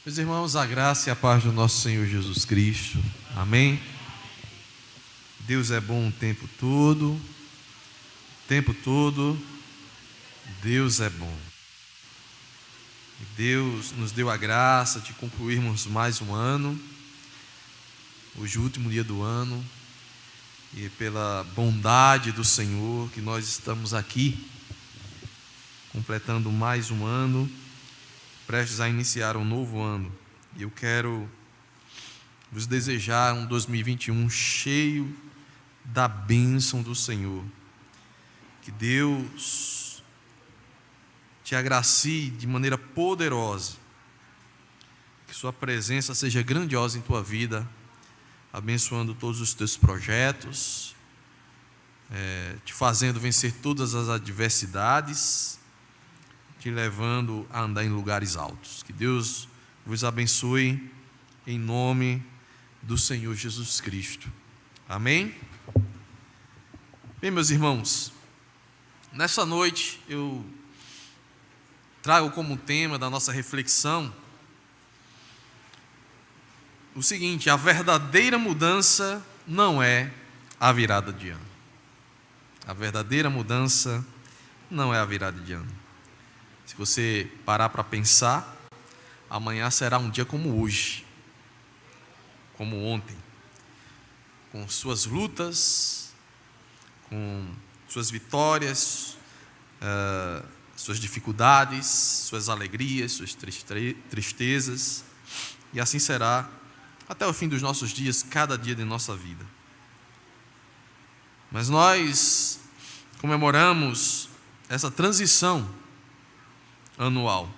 Meus irmãos, a graça e a paz do nosso Senhor Jesus Cristo. Amém? Deus é bom o tempo todo. Deus é bom. Deus nos deu a graça de concluirmos mais um ano, hoje o último dia do ano, e pela bondade do Senhor que nós estamos aqui, completando mais um ano, prestes a iniciar um novo ano. E eu quero vos desejar um 2021 cheio da bênção do Senhor. Que Deus te agracie de maneira poderosa, que sua presença seja grandiosa em tua vida, abençoando todos os teus projetos, te fazendo vencer todas as adversidades, te levando a andar em lugares altos. Que Deus vos abençoe em nome do Senhor Jesus Cristo. Amém? Bem, meus irmãos, nessa noite eu trago como tema da nossa reflexão o seguinte: a verdadeira mudança não é a virada de ano. A verdadeira mudança não é a virada de ano. Se você parar para pensar, amanhã será um dia como hoje, como ontem, com suas lutas, com suas vitórias, suas dificuldades, suas alegrias, suas tristezas, e assim será até o fim dos nossos dias, cada dia de nossa vida. Mas nós comemoramos essa transição anual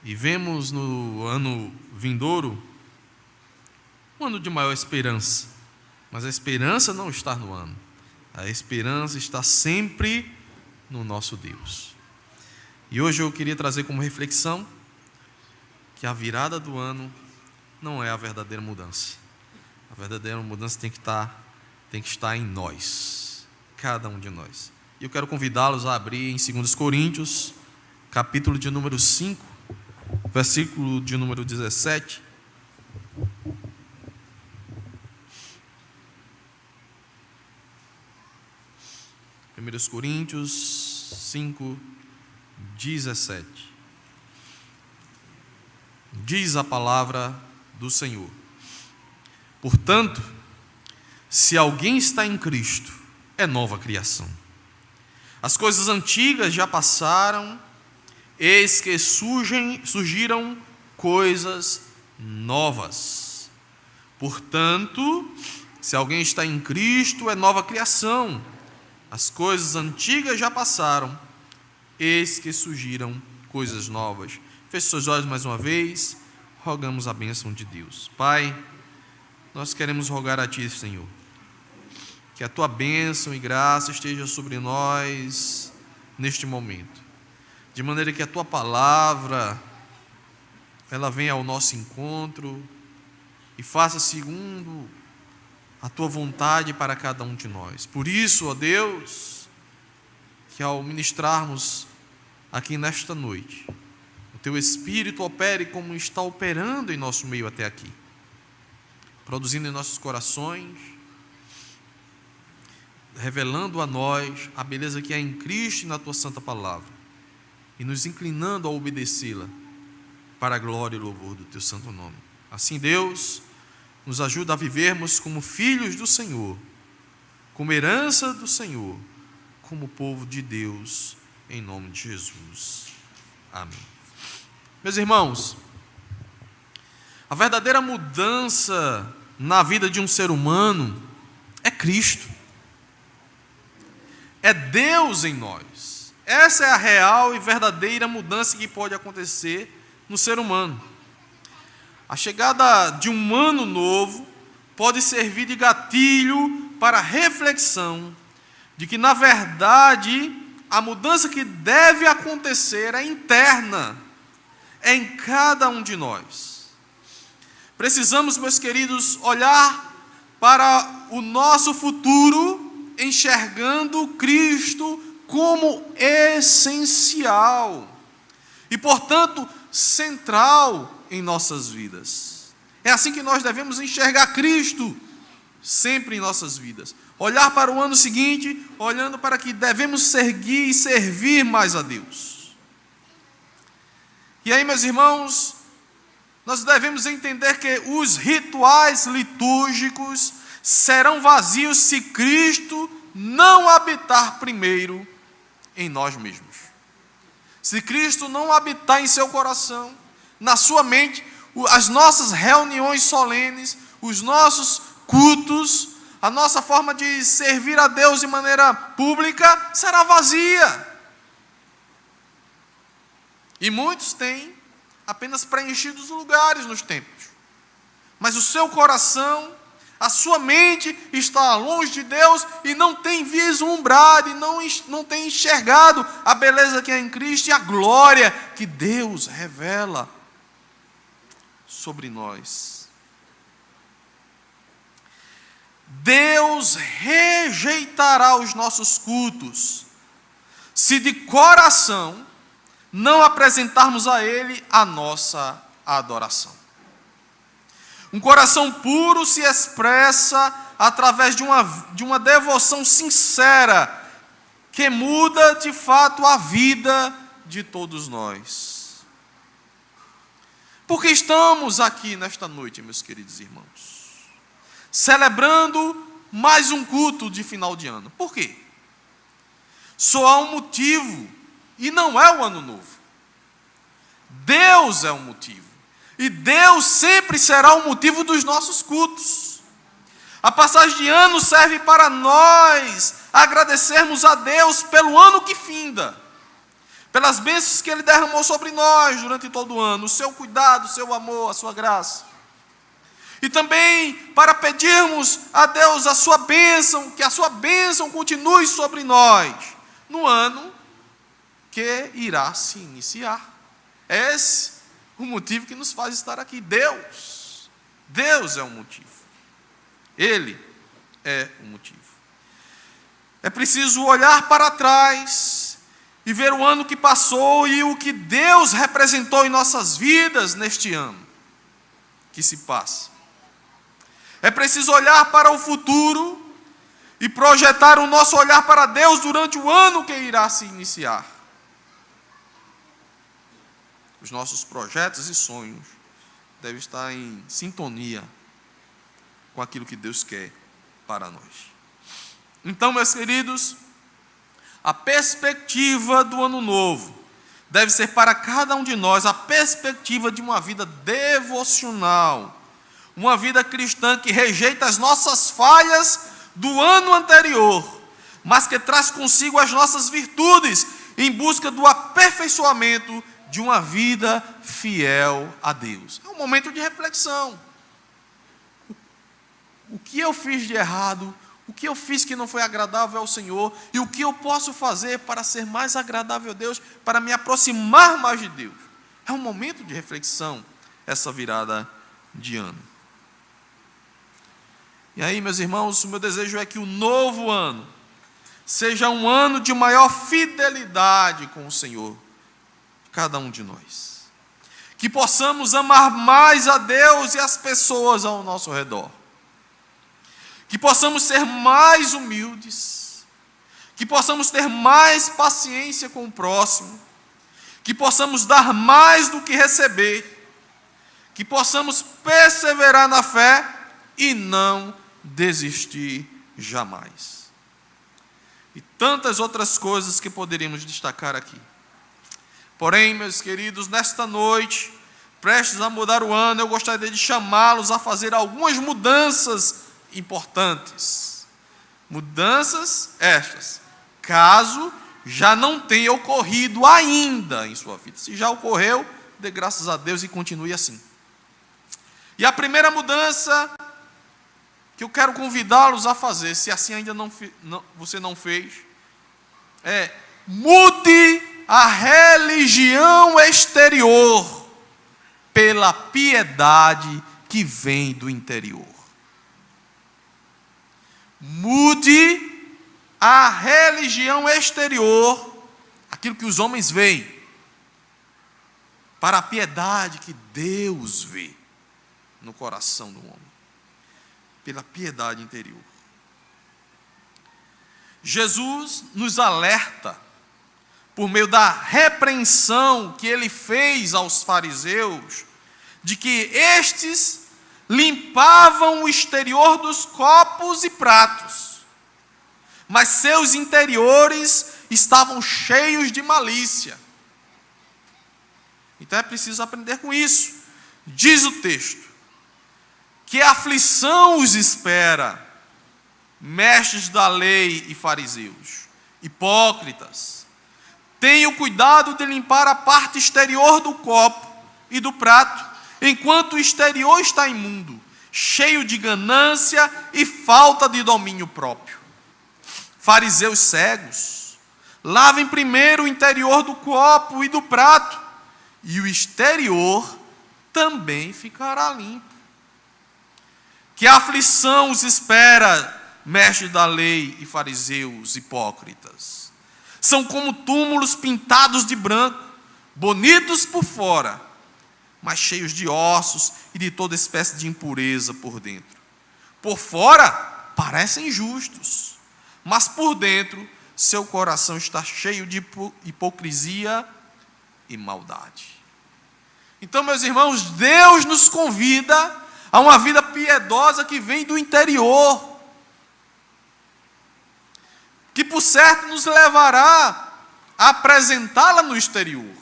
e vemos no ano vindouro um ano de maior esperança, mas a esperança não está no ano, a esperança está sempre no nosso Deus. E hoje eu queria trazer como reflexão que a virada do ano não é a verdadeira mudança. A verdadeira mudança tem que estar em nós, cada um de nós. E eu quero convidá-los a abrir em 2 Coríntios, capítulo de número 5, versículo de número 17. Primeiros Coríntios 5, 17. Diz a palavra do Senhor: portanto, se alguém está em Cristo, é nova criação. As coisas antigas já passaram, eis que surgiram coisas novas. Portanto, se alguém está em Cristo, é nova criação. As coisas antigas já passaram, eis que surgiram coisas novas. Feche seus olhos mais uma vez, rogamos a bênção de Deus. Pai, nós queremos rogar a Ti, Senhor, que a Tua bênção e graça esteja sobre nós neste momento, de maneira que a Tua palavra ela venha ao nosso encontro e faça segundo a Tua vontade para cada um de nós. Por isso, ó Deus, que ao ministrarmos aqui nesta noite, o Teu Espírito opere como está operando em nosso meio até aqui, produzindo em nossos corações, revelando a nós a beleza que há em Cristo e na Tua santa palavra, e nos inclinando a obedecê-la para a glória e louvor do Teu santo nome. Assim, Deus, nos ajuda a vivermos como filhos do Senhor, como herança do Senhor, como povo de Deus, em nome de Jesus. Amém. Meus irmãos, a verdadeira mudança na vida de um ser humano é Cristo. É Deus em nós. Essa é a real e verdadeira mudança que pode acontecer no ser humano. A chegada de um ano novo pode servir de gatilho para a reflexão de que, na verdade, a mudança que deve acontecer é interna, é em cada um de nós. Precisamos, meus queridos, olhar para o nosso futuro enxergando Cristo como essencial. e, portanto, central em nossas vidas. É assim que nós devemos enxergar Cristo sempre em nossas vidas. Olhar para o ano seguinte, olhando para que devemos seguir e servir mais a Deus. E aí, meus irmãos, nós devemos entender que os rituais litúrgicos serão vazios se Cristo não habitar primeiro em nós mesmos. Se Cristo não habitar em seu coração, na sua mente, as nossas reuniões solenes, os nossos cultos, a nossa forma de servir a Deus de maneira pública será vazia. E muitos têm apenas preenchido os lugares nos templos. Mas o seu coração, a sua mente está longe de Deus e não tem vislumbrado e não tem enxergado a beleza que é em Cristo e a glória que Deus revela sobre nós. Deus rejeitará os nossos cultos se de coração não apresentarmos a Ele a nossa adoração. Um coração puro se expressa através de uma devoção sincera, que muda de fato a vida de todos nós. Porque estamos aqui nesta noite, meus queridos irmãos, celebrando mais um culto de final de ano. Por quê? Só há um motivo, e não é o ano novo. Deus é o motivo. E Deus sempre será o motivo dos nossos cultos. A passagem de ano serve para nós agradecermos a Deus pelo ano que finda, pelas bênçãos que Ele derramou sobre nós durante todo o ano, o seu cuidado, o seu amor, a sua graça. E também para pedirmos a Deus a sua bênção, que a sua bênção continue sobre nós no ano que irá se iniciar. Esse é o motivo que nos faz estar aqui. Deus é o motivo. Ele é o motivo. É preciso olhar para trás e ver o ano que passou e o que Deus representou em nossas vidas neste ano que se passa. É preciso olhar para o futuro e projetar o nosso olhar para Deus durante o ano que irá se iniciar. Os nossos projetos e sonhos devem estar em sintonia com aquilo que Deus quer para nós. Então, meus queridos, a perspectiva do ano novo deve ser para cada um de nós a perspectiva de uma vida devocional, uma vida cristã que rejeita as nossas falhas do ano anterior, mas que traz consigo as nossas virtudes em busca do aperfeiçoamento de uma vida fiel a Deus. É um momento de reflexão. O que eu fiz de errado? O que eu fiz que não foi agradável ao Senhor? E o que eu posso fazer para ser mais agradável a Deus, para me aproximar mais de Deus? É um momento de reflexão, essa virada de ano. E aí, meus irmãos, o meu desejo é que o novo ano seja um ano de maior fidelidade com o Senhor, cada um de nós. Que possamos amar mais a Deus e as pessoas ao nosso redor. Que possamos ser mais humildes. Que possamos ter mais paciência com o próximo. Que possamos dar mais do que receber. Que possamos perseverar na fé e não desistir jamais. E tantas outras coisas que poderíamos destacar aqui. Porém, meus queridos, nesta noite, prestes a mudar o ano, eu gostaria de chamá-los a fazer algumas mudanças importantes. Mudanças estas, caso já não tenha ocorrido ainda em sua vida. Se já ocorreu, dê graças a Deus e continue assim. E a primeira mudança que eu quero convidá-los a fazer, se assim ainda você não fez, é mude a religião exterior pela piedade que vem do interior. Mude a religião exterior, aquilo que os homens veem, para a piedade que Deus vê no coração do homem, pela piedade interior. Jesus nos alerta, por meio da repreensão que ele fez aos fariseus, de que estes limpavam o exterior dos copos e pratos, mas seus interiores estavam cheios de malícia. Então é preciso aprender com isso. Diz o texto que a aflição os espera, mestres da lei e fariseus, hipócritas. Tenham cuidado de limpar a parte exterior do copo e do prato, enquanto o exterior está imundo, cheio de ganância e falta de domínio próprio. Fariseus cegos, lavem primeiro o interior do copo e do prato, e o exterior também ficará limpo. Que aflição os espera, mestres da lei e fariseus hipócritas. São como túmulos pintados de branco, bonitos por fora, mas cheios de ossos e de toda espécie de impureza por dentro. Por fora parecem justos, mas por dentro seu coração está cheio de hipocrisia e maldade. Então, meus irmãos, Deus nos convida a uma vida piedosa que vem do interior, que por certo nos levará a apresentá-la no exterior,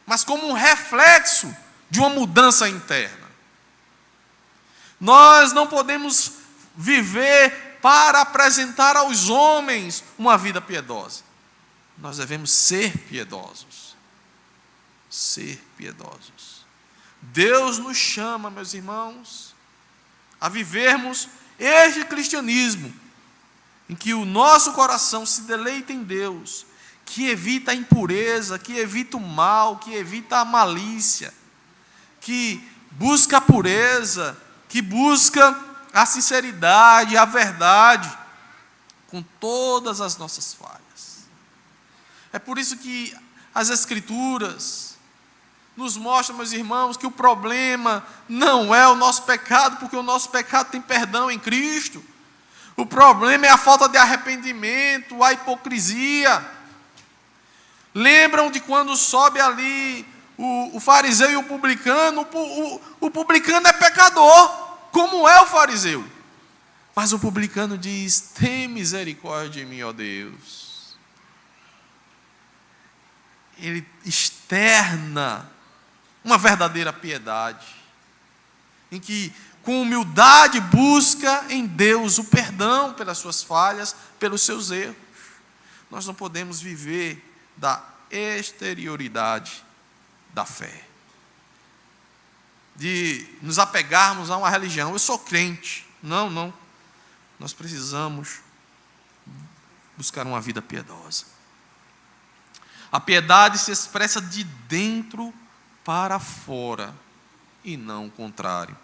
mas como um reflexo de uma mudança interna. Nós não podemos viver para apresentar aos homens uma vida piedosa. Nós devemos ser piedosos. Ser piedosos. Deus nos chama, meus irmãos, a vivermos este cristianismo, em que o nosso coração se deleita em Deus, que evita a impureza, que evita o mal, que evita a malícia, que busca a pureza, que busca a sinceridade, a verdade, com todas as nossas falhas. É por isso que as Escrituras nos mostram, meus irmãos, que o problema não é o nosso pecado, porque o nosso pecado tem perdão em Cristo. O problema é a falta de arrependimento, a hipocrisia. Lembram de quando sobe ali o fariseu e o publicano? O publicano é pecador, como é o fariseu. Mas o publicano diz: tem misericórdia de mim, ó Deus. Ele externa uma verdadeira piedade, em que com humildade busca em Deus o perdão pelas suas falhas, pelos seus erros. Nós não podemos viver da exterioridade da fé, de nos apegarmos a uma religião. Eu sou crente. Não. Nós precisamos buscar uma vida piedosa. A piedade se expressa de dentro para fora e não o contrário.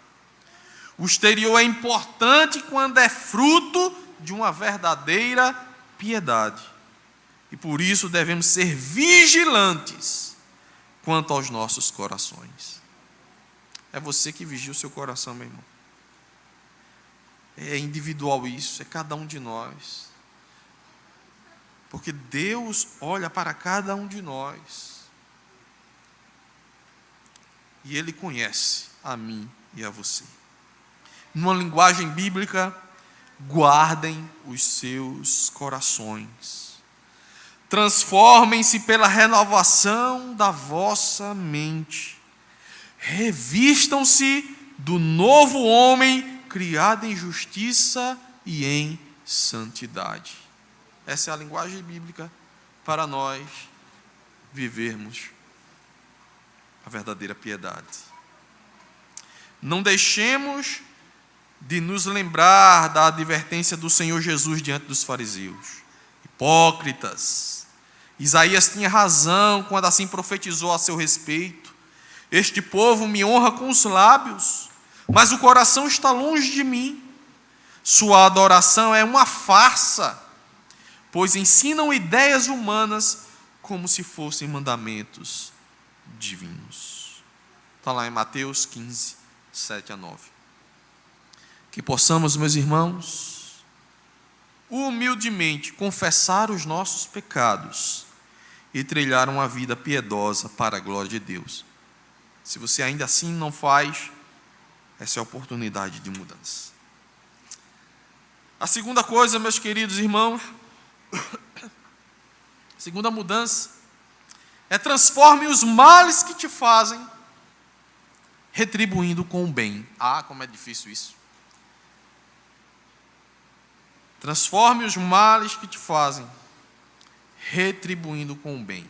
O exterior é importante quando é fruto de uma verdadeira piedade. E por isso devemos ser vigilantes quanto aos nossos corações. É você que vigia o seu coração, meu irmão. É individual isso, é cada um de nós. Porque Deus olha para cada um de nós. E Ele conhece a mim e a você. Numa linguagem bíblica, guardem os seus corações. Transformem-se pela renovação da vossa mente. Revistam-se do novo homem, criado em justiça e em santidade. Essa é a linguagem bíblica para nós vivermos a verdadeira piedade. Não deixemos de nos lembrar da advertência do Senhor Jesus diante dos fariseus. Hipócritas. Isaías tinha razão quando assim profetizou a seu respeito. Este povo me honra com os lábios, mas o coração está longe de mim. Sua adoração é uma farsa, pois ensinam ideias humanas como se fossem mandamentos divinos. Está lá em Mateus 15, 7 a 9. Que possamos, meus irmãos, humildemente confessar os nossos pecados e trilhar uma vida piedosa para a glória de Deus. Se você ainda assim não faz, essa é a oportunidade de mudança. A segunda coisa, meus queridos irmãos, a segunda mudança é transforme os males que te fazem, retribuindo com o bem. Ah, como é difícil isso. Transforme os males que te fazem, retribuindo com o bem.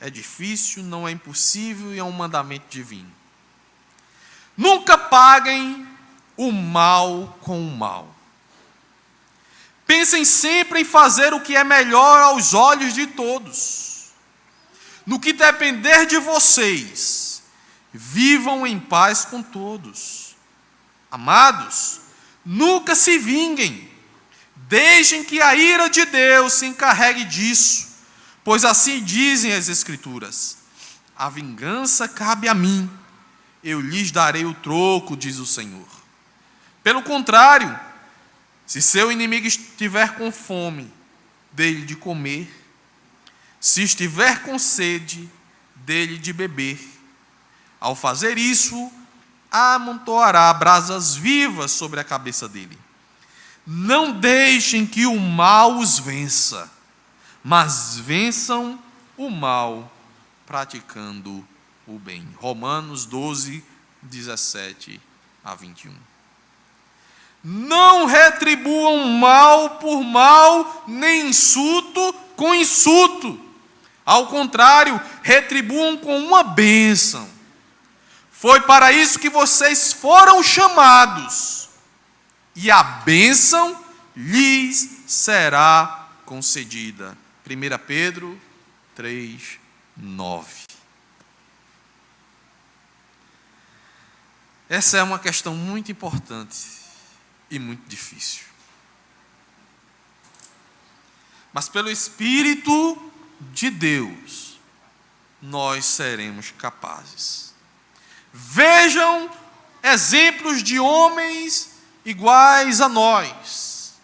É difícil, não é impossível e é um mandamento divino. Nunca paguem o mal com o mal. Pensem sempre em fazer o que é melhor aos olhos de todos. No que depender de vocês, vivam em paz com todos. Amados, nunca se vinguem. Deixem que a ira de Deus se encarregue disso, pois assim dizem as Escrituras: a vingança cabe a mim, eu lhes darei o troco, diz o Senhor. Pelo contrário, se seu inimigo estiver com fome, dê-lhe de comer. Se estiver com sede, dê-lhe de beber. Ao fazer isso, amontoará brasas vivas sobre a cabeça dele. Não deixem que o mal os vença, mas vençam o mal praticando o bem. Romanos 12, 17 a 21. Não retribuam mal por mal, nem insulto com insulto. Ao contrário, retribuam com uma bênção. Foi para isso que vocês foram chamados, e a bênção lhes será concedida. 1 Pedro 3, 9. Essa é uma questão muito importante e muito difícil. Mas pelo Espírito de Deus, nós seremos capazes. Vejam exemplos de homens iguais a nós,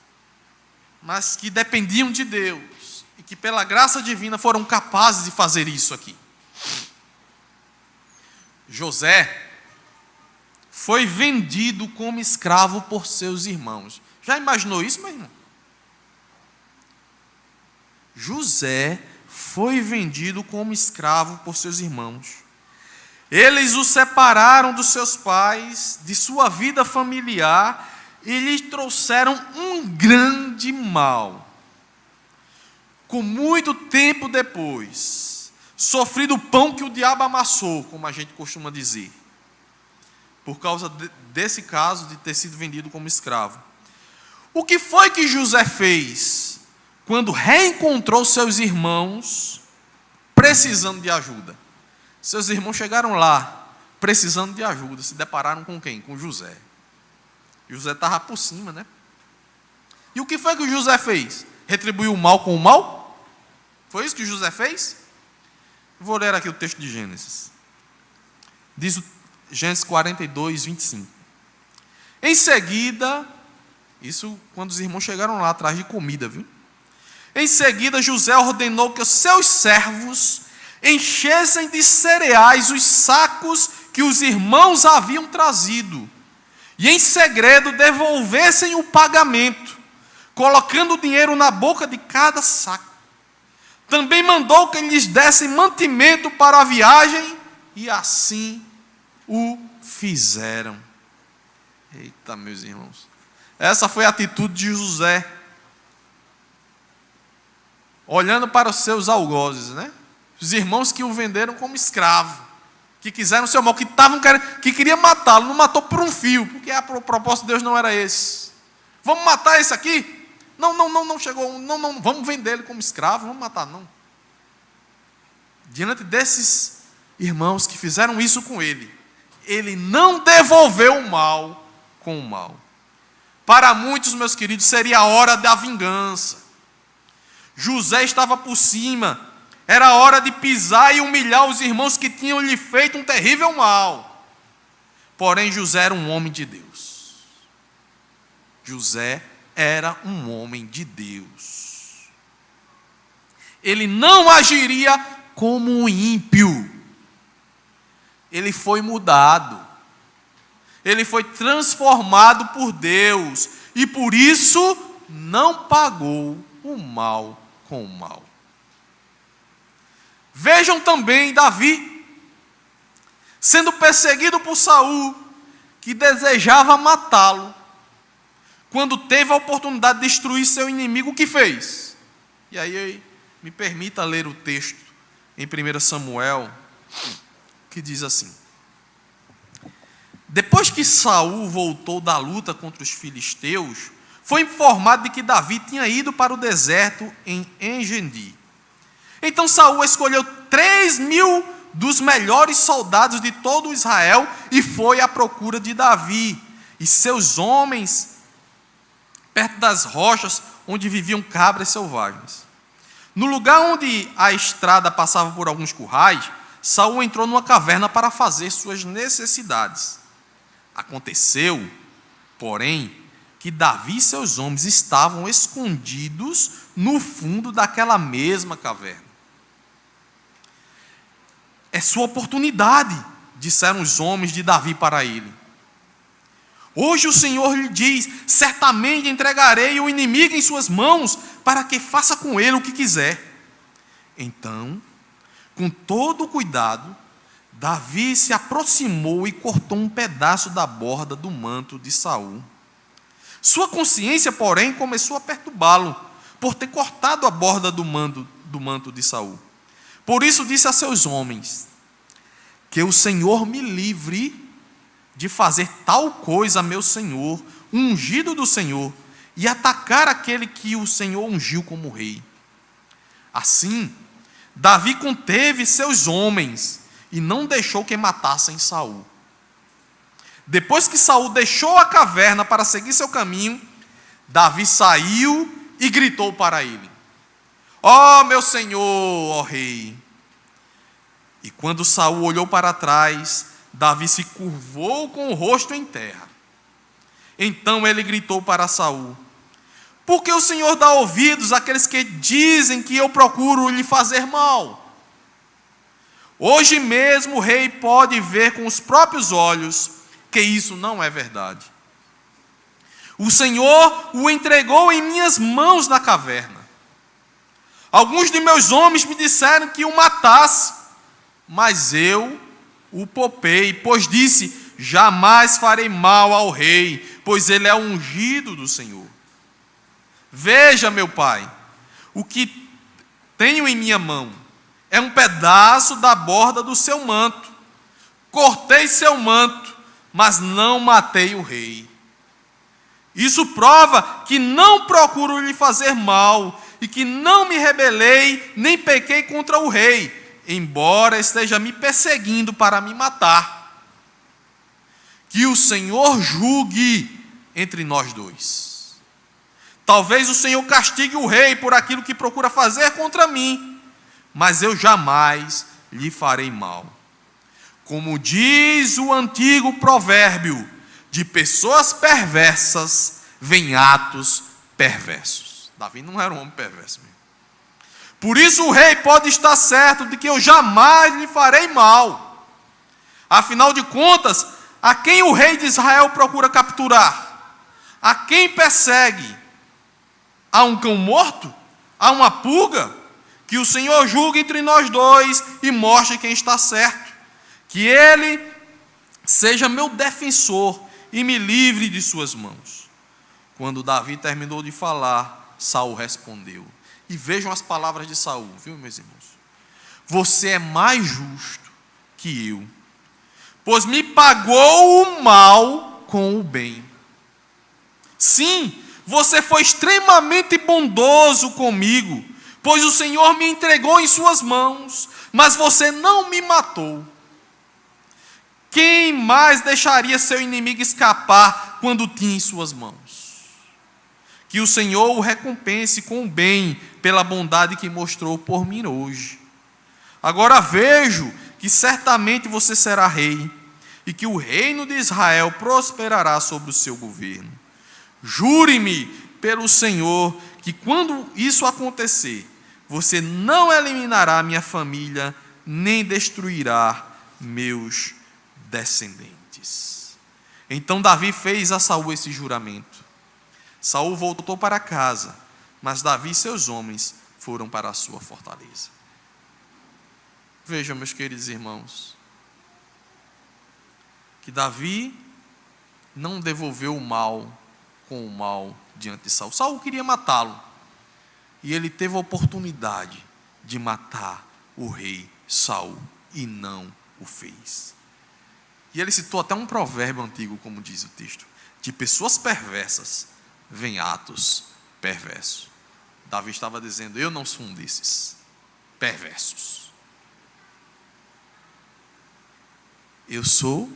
mas que dependiam de Deus e que pela graça divina foram capazes de fazer isso aqui. José foi vendido como escravo por seus irmãos. Já imaginou isso, meu irmão? José foi vendido como escravo por seus irmãos. Eles o separaram dos seus pais, de sua vida familiar, e lhe trouxeram um grande mal. Com muito tempo depois, sofrido o pão que o diabo amassou, como a gente costuma dizer, por causa desse caso de ter sido vendido como escravo. O que foi que José fez quando reencontrou seus irmãos precisando de ajuda? Seus irmãos chegaram lá precisando de ajuda, se depararam com quem? Com José. José estava por cima, né? E o que foi que o José fez? Retribuiu o mal com o mal? Foi isso que José fez? Vou ler aqui o texto de Gênesis. Diz o Gênesis 42, 25. Em seguida, isso quando os irmãos chegaram lá atrás de comida, viu? Em seguida, José ordenou que os seus servos enchessem de cereais os sacos que os irmãos haviam trazido, e em segredo devolvessem o pagamento, colocando o dinheiro na boca de cada saco. Também mandou que lhes dessem mantimento para a viagem, e assim o fizeram. Eita, meus irmãos. Essa foi a atitude de José, olhando para os seus algozes, né? Os irmãos que o venderam como escravo, que quiseram o seu mal, que queria matá-lo, não matou por um fio, porque o propósito de Deus não era esse. Vamos matar esse aqui? Não chegou, não, vamos vender ele como escravo, vamos matar, não. Diante desses irmãos que fizeram isso com ele, ele não devolveu o mal com o mal. Para muitos, meus queridos, seria a hora da vingança. José estava por cima, Era hora de pisar e humilhar os irmãos que tinham lhe feito um terrível mal. Porém, José era um homem de Deus. José era um homem de Deus. Ele não agiria como um ímpio. Ele foi mudado. Ele foi transformado por Deus. E por isso não pagou o mal com o mal. Vejam também Davi, sendo perseguido por Saul, que desejava matá-lo. Quando teve a oportunidade de destruir seu inimigo, o que fez? E aí me permita ler o texto em 1 Samuel, que diz assim: depois que Saul voltou da luta contra os filisteus, foi informado de que Davi tinha ido para o deserto em Engedi. Então Saul escolheu 3.000 dos melhores soldados de todo Israel e foi à procura de Davi e seus homens perto das rochas onde viviam cabras selvagens. No lugar onde a estrada passava por alguns currais, Saul entrou numa caverna para fazer suas necessidades. Aconteceu, porém, que Davi e seus homens estavam escondidos no fundo daquela mesma caverna. É sua oportunidade, disseram os homens de Davi para ele. Hoje o Senhor lhe diz: certamente entregarei o inimigo em suas mãos, para que faça com ele o que quiser. Então, com todo cuidado, Davi se aproximou e cortou um pedaço da borda do manto de Saul. Sua consciência, porém, começou a perturbá-lo, por ter cortado a borda do manto de Saul. Por isso disse a seus homens: que o Senhor me livre de fazer tal coisa a meu senhor, ungido do Senhor, e atacar aquele que o Senhor ungiu como rei. Assim, Davi conteve seus homens e não deixou que matassem Saul. Depois que Saul deixou a caverna para seguir seu caminho, Davi saiu e gritou para ele: ó meu senhor, ó rei. E quando Saul olhou para trás, Davi se curvou com o rosto em terra. Então ele gritou para Saul: por que o Senhor dá ouvidos àqueles que dizem que eu procuro lhe fazer mal? Hoje mesmo o rei pode ver com os próprios olhos que isso não é verdade. O Senhor o entregou em minhas mãos na caverna. Alguns de meus homens me disseram que o matasse, mas eu o poupei, pois disse: jamais farei mal ao rei, pois ele é o ungido do Senhor. Veja, meu pai, o que tenho em minha mão é um pedaço da borda do seu manto. Cortei seu manto, mas não matei o rei. Isso prova que não procuro lhe fazer mal, e que não me rebelei, nem pequei contra o rei, embora esteja me perseguindo para me matar. Que o Senhor julgue entre nós dois. Talvez o Senhor castigue o rei por aquilo que procura fazer contra mim, mas eu jamais lhe farei mal. Como diz o antigo provérbio, de pessoas perversas vêm atos perversos. Davi não era um homem perverso mesmo. Por isso o rei pode estar certo de que eu jamais lhe farei mal. Afinal de contas, a quem o rei de Israel procura capturar? A quem persegue? A um cão morto? A uma pulga? Que o Senhor julgue entre nós dois e mostre quem está certo. Que Ele seja meu defensor e me livre de suas mãos. Quando Davi terminou de falar, Saul respondeu. E vejam as palavras de Saul, viu, meus irmãos? Você é mais justo que eu, pois me pagou o mal com o bem. Sim, você foi extremamente bondoso comigo, pois o Senhor me entregou em suas mãos, mas você não me matou. Quem mais deixaria seu inimigo escapar quando tinha em suas mãos? Que o Senhor o recompense com o bem pela bondade que mostrou por mim hoje. Agora vejo que certamente você será rei, e que o reino de Israel prosperará sobre o seu governo. Jure-me pelo Senhor que quando isso acontecer, você não eliminará minha família, nem destruirá meus descendentes. Então Davi fez a Saul esse juramento. Saul voltou para casa, mas Davi e seus homens foram para a sua fortaleza. Vejam, meus queridos irmãos, que Davi não devolveu o mal com o mal diante de Saul. Saul queria matá-lo, e ele teve a oportunidade de matar o rei Saul, e não o fez. E ele citou até um provérbio antigo, como diz o texto: de pessoas perversas vêm atos perversos. Davi estava dizendo: eu não sou um desses perversos. Eu sou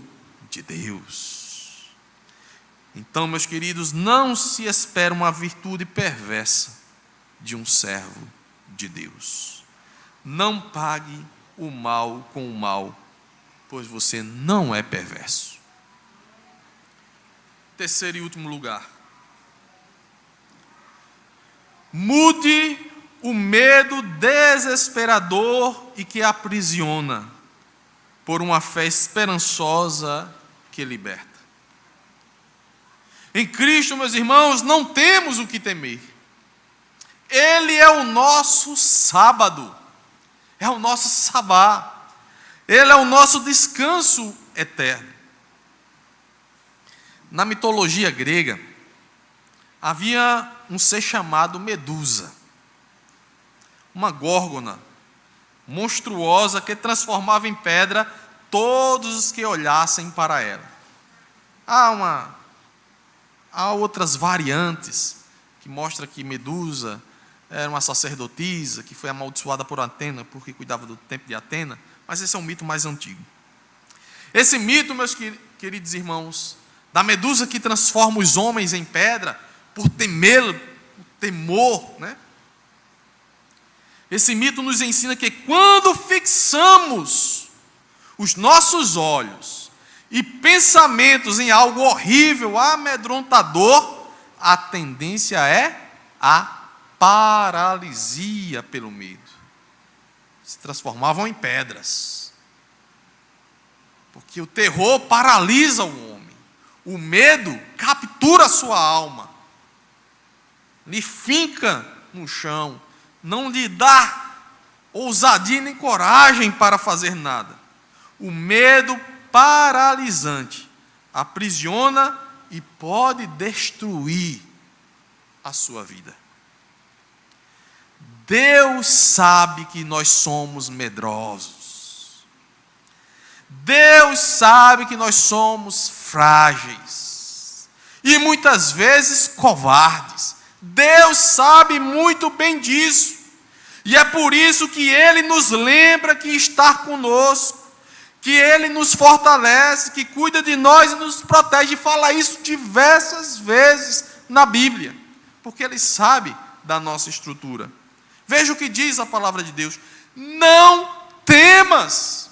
de Deus. Então, meus queridos, não se espera uma virtude perversa de um servo de Deus. Não pague o mal com o mal, pois você não é perverso. Terceiro e último lugar. Mude o medo desesperador e que aprisiona por uma fé esperançosa que liberta. Em Cristo, meus irmãos, não temos o que temer. Ele é o nosso sábado, é o nosso sabá, Ele é o nosso descanso eterno. Na mitologia grega, havia um ser chamado Medusa, uma górgona monstruosa que transformava em pedra todos os que olhassem para ela. Há outras variantes que mostram que Medusa era uma sacerdotisa que foi amaldiçoada por Atena porque cuidava do templo de Atena, mas esse é um mito mais antigo. Esse mito, meus queridos irmãos, da Medusa que transforma os homens em pedra por temor, né? Esse mito nos ensina que quando fixamos os nossos olhos e pensamentos em algo horrível, amedrontador, a tendência é a paralisia pelo medo. Se transformavam em pedras. Porque o terror paralisa o homem. O medo captura a sua alma. Lhe finca no chão. Não lhe dá ousadia nem coragem para fazer nada. O medo paralisante aprisiona e pode destruir a sua vida. Deus sabe que nós somos medrosos. Deus sabe que nós somos frágeis e muitas vezes covardes. Deus sabe muito bem disso. E é por isso que Ele nos lembra que está conosco, que Ele nos fortalece, que cuida de nós e nos protege. E fala isso diversas vezes na Bíblia, porque Ele sabe da nossa estrutura. Veja o que diz a palavra de Deus: não temas.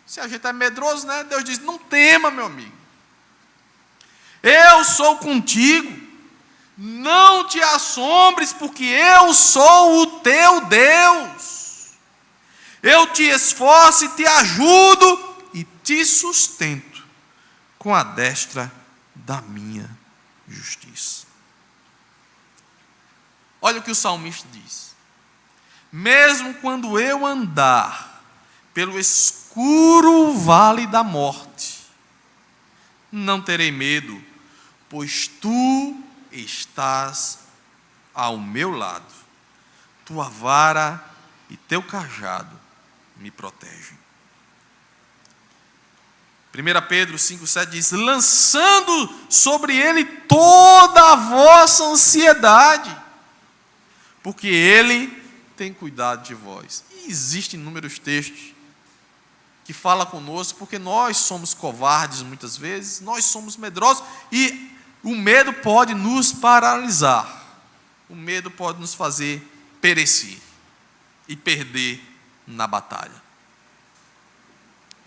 Se a gente é medroso, né? Deus diz: não tema, meu amigo. Eu sou contigo. Não te assombres, porque eu sou o teu Deus. Eu te esforço e te ajudo e te sustento com a destra da minha justiça. Olha o que o salmista diz: mesmo quando eu andar pelo escuro vale da morte, não terei medo, pois tu estás ao meu lado, tua vara e teu cajado me protegem. 1 Pedro 5,7 diz: lançando sobre ele toda a vossa ansiedade, porque ele tem cuidado de vós. E existem inúmeros textos que falam conosco, porque nós somos covardes muitas vezes, nós somos medrosos, e o medo pode nos paralisar. O medo pode nos fazer perecer e perder na batalha.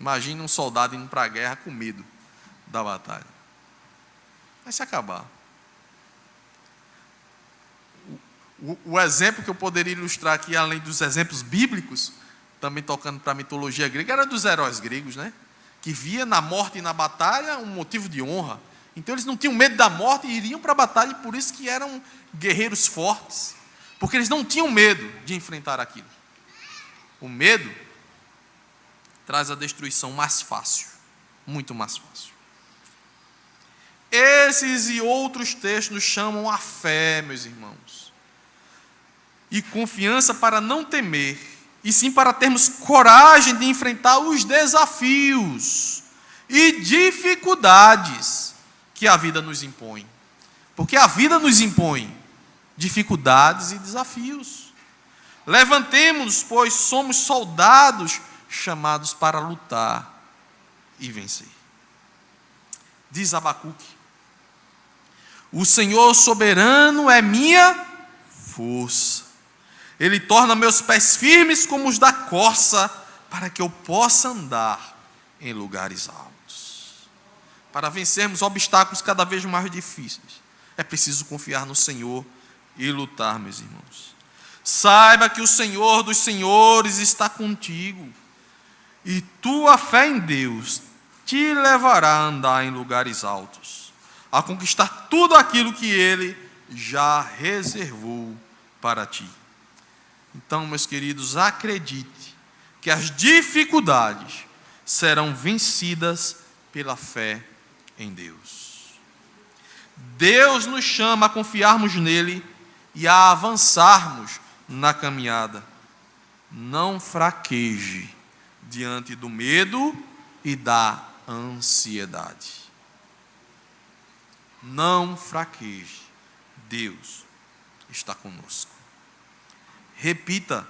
Imagine um soldado indo para a guerra com medo da batalha. Vai se acabar. O exemplo que eu poderia ilustrar aqui, além dos exemplos bíblicos, também tocando para a mitologia grega, era dos heróis gregos, né? Que via na morte e na batalha um motivo de honra. Então eles não tinham medo da morte e iriam para a batalha, e por isso que eram guerreiros fortes, porque eles não tinham medo de enfrentar aquilo. O medo traz a destruição mais fácil, muito mais fácil. Esses e outros textos nos chamam a fé, meus irmãos, e confiança para não temer, e sim para termos coragem de enfrentar os desafios e dificuldades que a vida nos impõe. Porque a vida nos impõe dificuldades e desafios. Levantemo-nos, pois somos soldados chamados para lutar e vencer. Diz Abacuque: o Senhor soberano é minha força. Ele torna meus pés firmes como os da corça, para que eu possa andar em lugares altos. Para vencermos obstáculos cada vez mais difíceis, é preciso confiar no Senhor e lutar, meus irmãos. Saiba que o Senhor dos senhores está contigo, e tua fé em Deus te levará a andar em lugares altos, a conquistar tudo aquilo que Ele já reservou para ti. Então, meus queridos, acredite que as dificuldades serão vencidas pela fé em Deus. Deus nos chama a confiarmos nele e a avançarmos na caminhada. Não fraqueje diante do medo e da ansiedade. Não fraqueje. Deus está conosco. Repita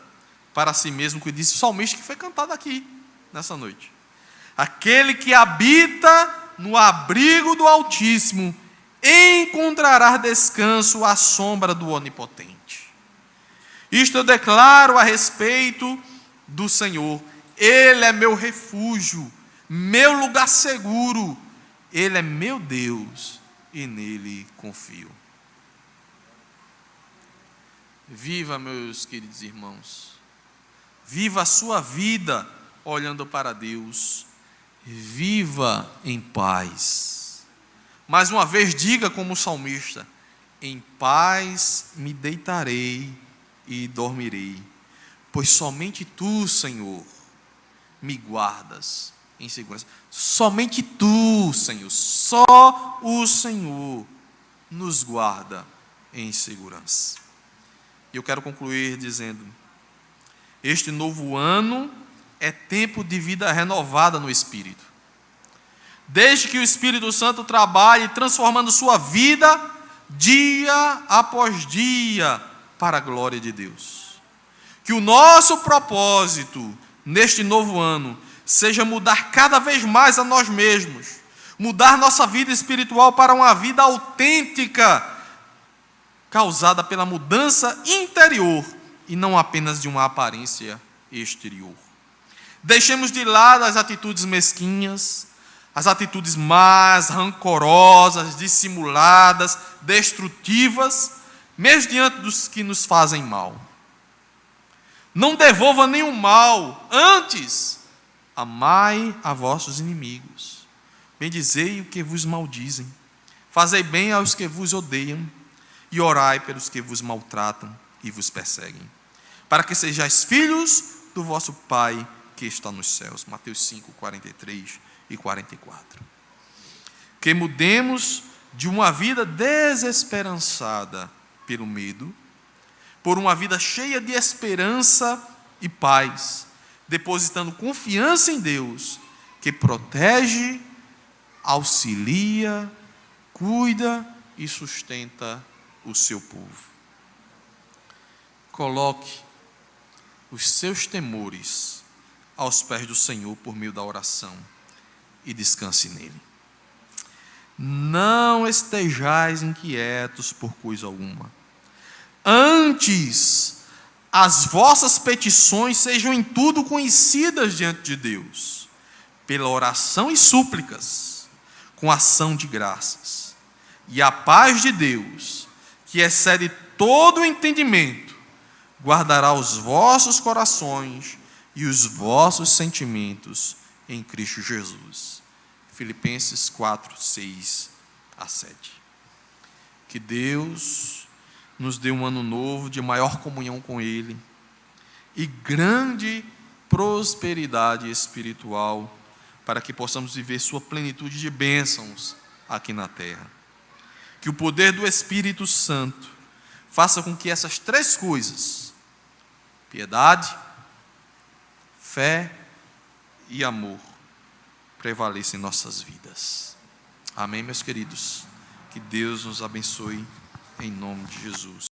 para si mesmo o que disse o salmista, que foi cantado aqui nessa noite. Aquele que habita no abrigo do Altíssimo encontrará descanso à sombra do Onipotente. Isto eu declaro a respeito do Senhor. Ele é meu refúgio, meu lugar seguro. Ele é meu Deus e nele confio. Viva, meus queridos irmãos, viva a sua vida olhando para Deus, viva em paz. Mais uma vez, diga como o salmista: em paz me deitarei e dormirei, pois somente tu, Senhor, me guardas em segurança. Somente tu, Senhor, só o Senhor nos guarda em segurança. E eu quero concluir dizendo: este novo ano é tempo de vida renovada no Espírito. Desde que o Espírito Santo trabalhe transformando sua vida dia após dia para a glória de Deus. Que o nosso propósito neste novo ano seja mudar cada vez mais a nós mesmos, mudar nossa vida espiritual para uma vida autêntica, causada pela mudança interior e não apenas de uma aparência exterior. Deixemos de lado as atitudes mesquinhas, as atitudes más, rancorosas, dissimuladas, destrutivas, mesmo diante dos que nos fazem mal. Não devolva nenhum mal, antes, amai a vossos inimigos, bendizei o que vos maldizem, fazei bem aos que vos odeiam, e orai pelos que vos maltratam e vos perseguem, para que sejais filhos do vosso Pai que está nos céus. Mateus 5, 43 e 44. Que mudemos de uma vida desesperançada pelo medo, por uma vida cheia de esperança e paz, depositando confiança em Deus, que protege, auxilia, cuida e sustenta o seu povo. Coloque os seus temores aos pés do Senhor por meio da oração e descanse nele. Não estejais inquietos por coisa alguma. Antes, as vossas petições sejam em tudo conhecidas diante de Deus. pela oração e súplicas, com ação de graças. E a paz de Deus, que excede todo o entendimento, guardará os vossos corações e os vossos sentimentos em Cristo Jesus. Filipenses 4, 6 a 7. Que Deus nos dê um ano novo de maior comunhão com Ele e grande prosperidade espiritual, para que possamos viver sua plenitude de bênçãos aqui na terra. Que o poder do Espírito Santo faça com que essas três coisas, piedade, fé e amor, prevaleçam em nossas vidas. Amém, meus queridos? Que Deus nos abençoe em nome de Jesus.